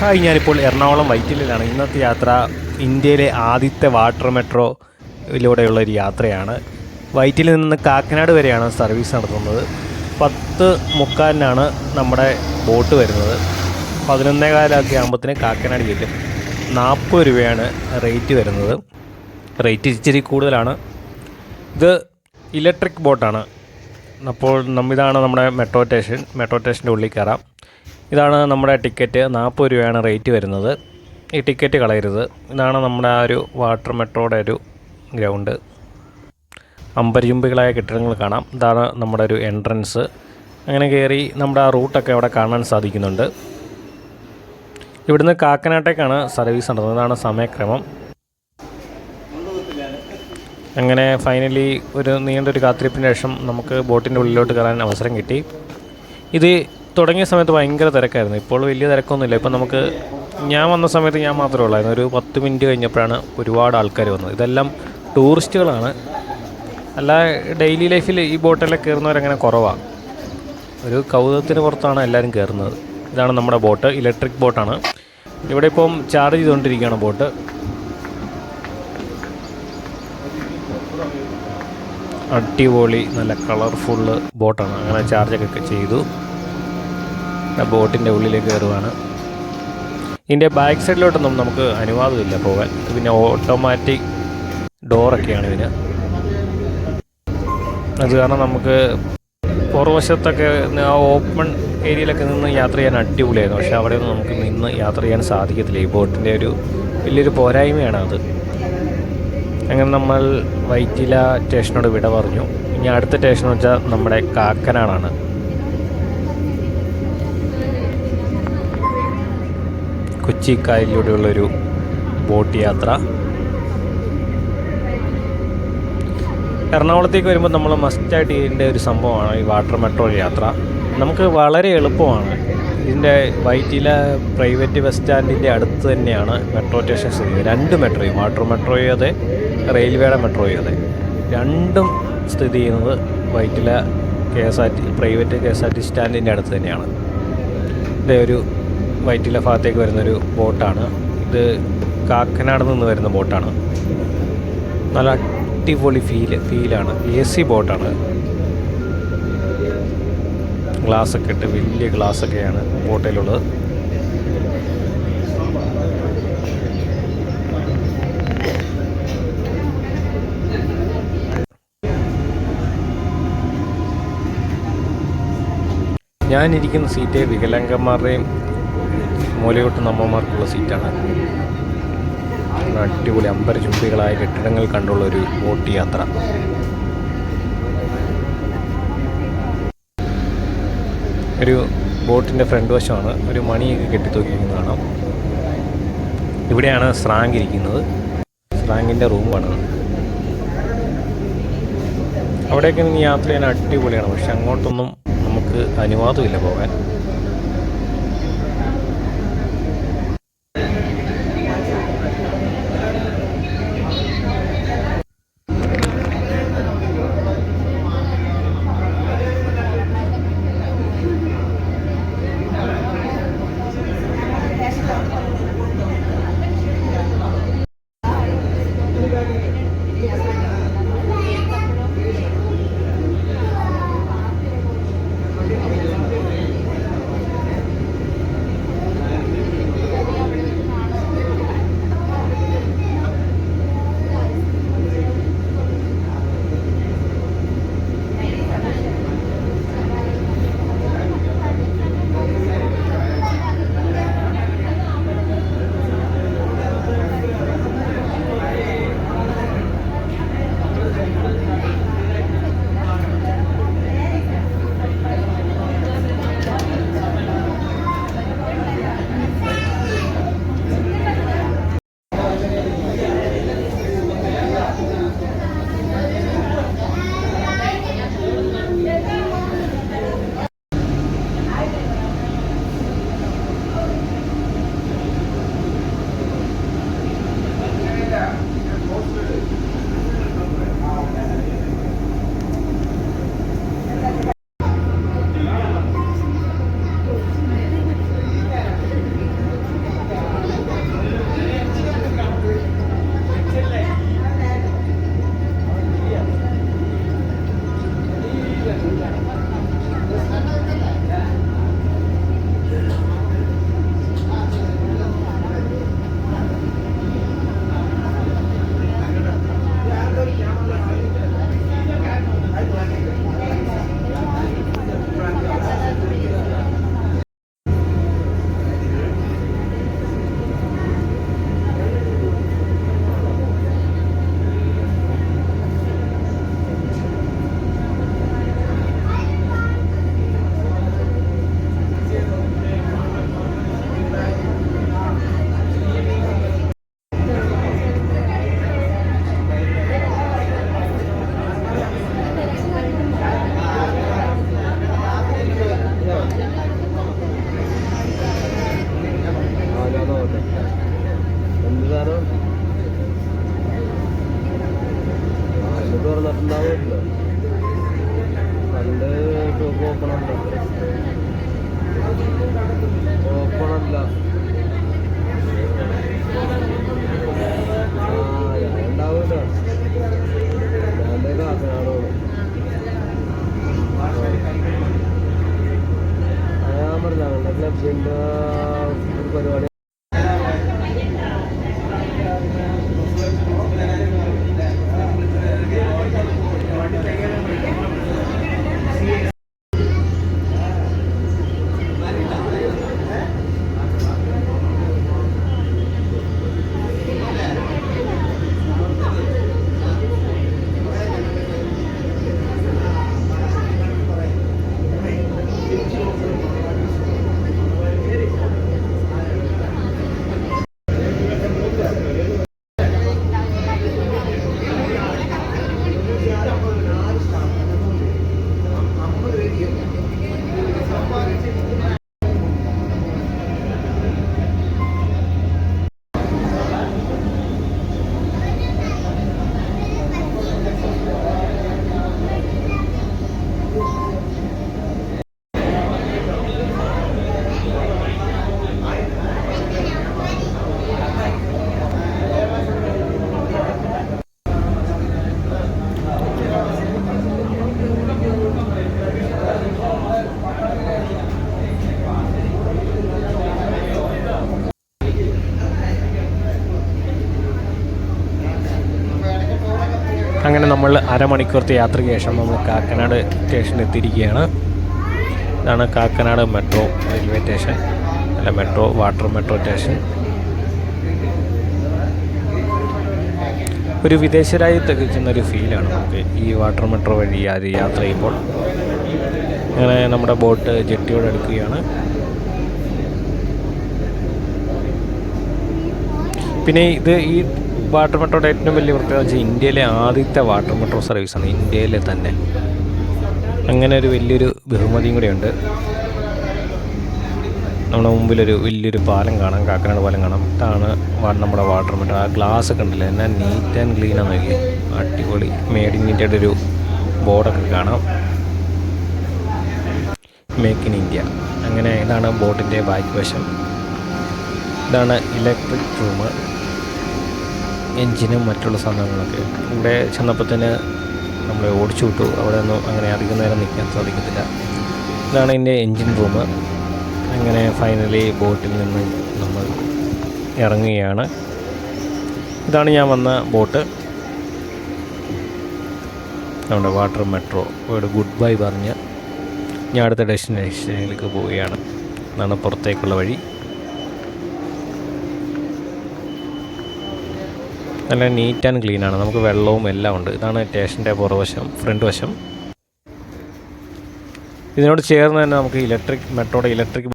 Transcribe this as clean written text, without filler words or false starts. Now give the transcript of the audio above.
Hi, ഞാനിപ്പോൾ എറണാകുളം വൈറ്റിലയിലാണ്. ഇന്നത്തെ യാത്ര ഇന്ത്യയിലെ ആദ്യത്തെ വാട്ടർ മെട്രോയിലൂടെയുള്ളൊരു യാത്രയാണ്. വൈറ്റിലിൽ നിന്ന് കാക്കനാട് വരെയാണ് സർവീസ് നടത്തുന്നത്. 10:45 നമ്മുടെ ബോട്ട് വരുന്നത്. 11:15 ആകുമ്പോഴത്തേന് കാക്കനാട് ചെല്ലും. 40 രൂപയാണ് റേറ്റ് വരുന്നത്. റേറ്റ് ഇച്ചിരി കൂടുതലാണ്. ഇത് ഇലക്ട്രിക് ബോട്ടാണ്. അപ്പോൾ ഇതാണ് നമ്മുടെ മെട്രോ സ്റ്റേഷൻ്റെ ഉള്ളിൽ കയറാം. ഇതാണ് നമ്മുടെ ടിക്കറ്റ്. 40 രൂപയാണ് റേറ്റ് വരുന്നത്. ഈ ടിക്കറ്റ് കളയരുത്. ഇതാണ് നമ്മുടെ ആ ഒരു വാട്ടർ മെട്രോയുടെ ഒരു ഗ്രൗണ്ട്. അമ്പരചുംബികളായ കെട്ടിടങ്ങൾ കാണാം. ഇതാണ് നമ്മുടെ ഒരു എൻട്രൻസ്. അങ്ങനെ കയറി നമ്മുടെ ആ റൂട്ടൊക്കെ അവിടെ കാണാൻ സാധിക്കുന്നുണ്ട്. ഇവിടുന്ന് കാക്കനാട്ടേക്കാണ് സർവീസ് നടത്തുന്നത്. ഇതാണ് സമയക്രമം. അങ്ങനെ ഫൈനലി ഒരു നീണ്ടൊരു കാത്തിരിപ്പിന് ശേഷം നമുക്ക് ബോട്ടിൻ്റെ ഉള്ളിലോട്ട് കയറാൻ അവസരം കിട്ടി. ഇത് തുടങ്ങിയ സമയത്ത് ഭയങ്കര തിരക്കായിരുന്നു. ഇപ്പോൾ വലിയ തിരക്കൊന്നുമില്ല. ഇപ്പം ഞാൻ വന്ന സമയത്ത് ഞാൻ മാത്രമേ ഉള്ളായിരുന്നു. ഒരു 10 മിനിറ്റ് കഴിഞ്ഞപ്പോഴാണ് ഒരുപാട് ആൾക്കാർ വന്നത്. ഇതെല്ലാം ടൂറിസ്റ്റുകളാണ്. അല്ല, ഡെയിലി ലൈഫിൽ ഈ ബോട്ടെല്ലാം കയറുന്നവരങ്ങനെ കുറവാണ്. ഒരു കൗതുകത്തിന് പുറത്താണ് എല്ലാവരും കയറുന്നത്. ഇതാണ് നമ്മുടെ ബോട്ട്. ഇലക്ട്രിക് ബോട്ടാണ്. ഇവിടെ ഇപ്പം ചാർജ് ചെയ്തുകൊണ്ടിരിക്കുകയാണ് ബോട്ട്. അടിപൊളി നല്ല കളർഫുള്ള് ബോട്ടാണ്. അങ്ങനെ ചാർജൊക്കെ ചെയ്തു ബോട്ടിൻ്റെ ഉള്ളിലേക്ക് കയറുവാണ്. ഇതിൻ്റെ ബാക്ക് സൈഡിലോട്ടൊന്നും നമുക്ക് അനുവാദമില്ല പോകാൻ. പിന്നെ ഓട്ടോമാറ്റിക് ഡോറൊക്കെയാണ് ഇതിന്. അത് കാരണം നമുക്ക് പുറവശത്തൊക്കെ ആ ഓപ്പൺ ഏരിയയിലൊക്കെ നിന്ന് യാത്ര ചെയ്യാൻ അടിപൊളിയായിരുന്നു. പക്ഷേ അവിടെയൊന്നും നമുക്ക് നിന്ന് യാത്ര ചെയ്യാൻ സാധിക്കത്തില്ല. ഈ ബോട്ടിൻ്റെ ഒരു വലിയൊരു പോരായ്മയാണ് അത്. അങ്ങനെ നമ്മൾ വൈറ്റില സ്റ്റേഷനോട് വിട പറഞ്ഞു. ഇനി അടുത്ത സ്റ്റേഷൻ വെച്ചാൽ നമ്മുടെ കാക്കനാടാണ്. കൊച്ചിക്കായലിലൂടെയുള്ളൊരു ബോട്ട് യാത്ര. എറണാകുളത്തേക്ക് വരുമ്പോൾ നമ്മൾ മസ്റ്റായിട്ട് ചെയ്യേണ്ട ഒരു സംഭവമാണ് ഈ വാട്ടർ മെട്രോ യാത്ര. നമുക്ക് വളരെ എളുപ്പമാണ്. ഇതിൻ്റെ വൈറ്റില പ്രൈവറ്റ് ബസ് സ്റ്റാൻഡിൻ്റെ അടുത്ത് തന്നെയാണ് മെട്രോ സ്റ്റേഷൻ സ്ഥിതി ചെയ്യുന്നത്. 2 മെട്രോയും, വാട്ടർ മെട്രോയും അതെ, റെയിൽവേയുടെ മെട്രോയും അതെ, രണ്ടും സ്ഥിതി ചെയ്യുന്നത് വൈറ്റില പ്രൈവറ്റ് KSRTC സ്റ്റാൻഡിൻ്റെ അടുത്ത് തന്നെയാണ്. ഇതേ ഒരു വൈറ്റില ഭാഗത്തേക്ക് വരുന്നൊരു ബോട്ടാണ് ഇത്. കാക്കനാട് നിന്ന് വരുന്ന ബോട്ടാണ്. നല്ല അടിപൊളി ഫീലാണ്. AC ബോട്ടാണ്. ഗ്ലാസ്സൊക്കെ ഇട്ട് വലിയ ഗ്ലാസ്സൊക്കെയാണ് ബോട്ടിലുള്ളത്. ഞാനിരിക്കുന്ന സീറ്റ് വികലാംഗന്മാരുടെയും മൂലയോട്ടുന്ന അമ്മമാർക്കുള്ള സീറ്റാണ്. അടിപൊളി അമ്പരചുംബികളായ കെട്ടിടങ്ങൾ കണ്ടുള്ളൊരു ബോട്ട് യാത്ര. ഒരു ബോട്ടിൻ്റെ ഫ്രണ്ട് വശമാണ്. ഒരു മണിയൊക്കെ കെട്ടിത്തൂക്കിയിരിക്കുന്നത് കാണാം. ഇവിടെയാണ് സ്രാങ്ക് ഇരിക്കുന്നത്. സ്രാങ്കിൻ്റെ റൂമാണ്. അവിടെയൊക്കെ ഇനി യാത്ര ചെയ്യാൻ അടിപൊളിയാണ്. പക്ഷെ അങ്ങോട്ടൊന്നും നമുക്ക് അനുവാദമില്ല പോകാൻ. തുറന്നിട്ടുണ്ടാവില്ല. പണ്ട് ഷോപ്പ് ഓപ്പണല്ല. ഞാൻ ഉണ്ടാവില്ല. ഞാൻ കാക്കനാടോ ഞാൻ പറഞ്ഞ ക്ലബിൻ്റെ ഒരു പരിപാടി. അങ്ങനെ നമ്മൾ അരമണിക്കൂറത്തെ യാത്രയ്ക്ക് ശേഷം നമ്മൾ കാക്കനാട് സ്റ്റേഷനിൽ എത്തിയിരിക്കുകയാണ്. ഇതാണ് കാക്കനാട് മെട്രോ റെയിൽവേ സ്റ്റേഷൻ, അല്ല മെട്രോ വാട്ടർ മെട്രോ സ്റ്റേഷൻ. ഒരു വിദേശ രാജ്യത്തൊക്കെ ചെന്നൊരു ഫീലാണ് നമുക്ക് ഈ വാട്ടർ മെട്രോ വഴി യാത്ര ചെയ്യുമ്പോൾ. അങ്ങനെ നമ്മുടെ ബോട്ട് ജെട്ടിയോട് അടുക്കുകയാണ്. പിന്നെ ഈ വാട്ടർ മെട്രോയുടെ ഏറ്റവും വലിയ പ്രത്യേകത വെച്ചാൽ ഇന്ത്യയിലെ ആദ്യത്തെ വാട്ടർ മെട്രോ സർവീസാണ്, ഇന്ത്യയിലെ തന്നെ. അങ്ങനെ ഒരു വലിയൊരു ബഹുമതിയും കൂടെയുണ്ട്. നമ്മുടെ മുമ്പിലൊരു വലിയൊരു പാലം കാണാം, കാക്കനാട് പാലം കാണാം. ഇതാണ് നമ്മുടെ വാട്ടർ മെട്രോ. ആ ഗ്ലാസ് ഒക്കെ ഉണ്ടല്ലോ, എന്നാൽ നീറ്റ് ആൻഡ് ക്ലീൻ ആണെന്നില്ലേ, അടിപൊളി. മേഡ് ഇൻ ഇന്ത്യയുടെ ഒരു ബോർഡൊക്കെ കാണാം, മേക്ക് ഇൻ ഇന്ത്യ. അങ്ങനെ ഇതാണ് ബോട്ടിൻ്റെ ബാക്ക് വശം. ഇതാണ് ഇലക്ട്രിക് റൂം, എൻജിനും മറ്റുള്ള സാധനങ്ങളൊക്കെ. ഇവിടെ ചെന്നപ്പോൾ തന്നെ നമ്മളെ ഓടിച്ചു വിട്ടു. അവിടെ ഒന്നും അങ്ങനെ അധികം നേരം നിൽക്കാൻ സാധിക്കത്തില്ല. ഇതാണ് എൻ്റെ എൻജിൻ റൂം. അങ്ങനെ ഫൈനലി ബോട്ടിൽ നിന്ന് നമ്മൾ ഇറങ്ങുകയാണ്. ഇതാണ് ഞാൻ വന്ന ബോട്ട്, നമ്മുടെ വാട്ടർ മെട്രോ. ഇവിടെ ഗുഡ് ബൈ പറഞ്ഞ് ഞാൻ അടുത്ത ഡെസ്റ്റിനേഷനിലേക്ക് പോവുകയാണ്. ഇതാണ് പുറത്തേക്കുള്ള വഴി. നല്ല നീറ്റ് ആൻഡ് ക്ലീനാണ്, നമുക്ക് വെള്ളവും എല്ലാം ഉണ്ട്. ഇതാണ് സ്റ്റേഷൻ്റെ പുറവശം, ഫ്രണ്ട് വശം. ഇതിനോട് ചേർന്ന് തന്നെ നമുക്ക് മെട്രോയുടെ ഇലക്ട്രിക്